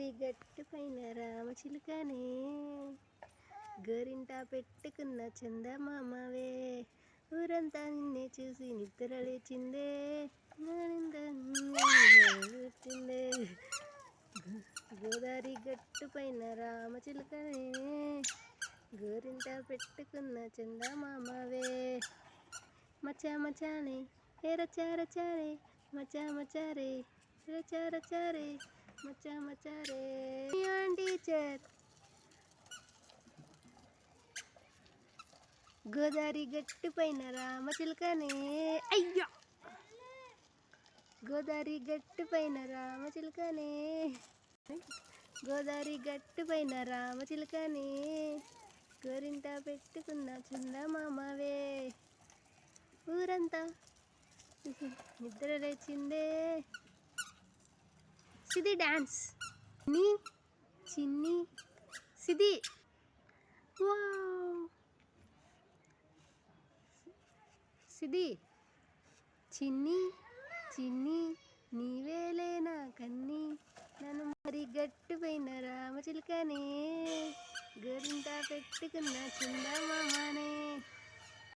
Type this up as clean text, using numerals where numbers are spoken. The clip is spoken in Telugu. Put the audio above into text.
గోదావరి గట్టు పైన రామచిలుకనే, గోరింట పెట్టుకున్న చందమామవే, ఊరంతా నిన్నే చూసి నిద్ర లేచిందే, వచ్చిందే. గోదావరి గట్టు పైన రామచిలుకనే, గోరింట పెట్టుకున్న చందమామవే, మచా మచానే రచారచారే, మచా మచారే రచారచారే, మచా మచారే. టీచర్ గోదావరి గట్టు పైన రామచిలుకనే, అయ్యో గోదావరి గట్టు పైన రామచిలుకనే, గోదావరి గట్టు పైన రామచిలుకనే, గోరింట పెట్టుకున్న చందమామవే, ఊరంతా నిద్ర లేచిందే. సిది డాన్స్ నీ చిన్ని సిది, వావ్ సిది చిన్ని చిన్ని నీవేలే నా కన్ని, నన్ను మరి గట్టు పైన రామచిలుకనే, గోరింట పెట్టుకున్న చందమామనే.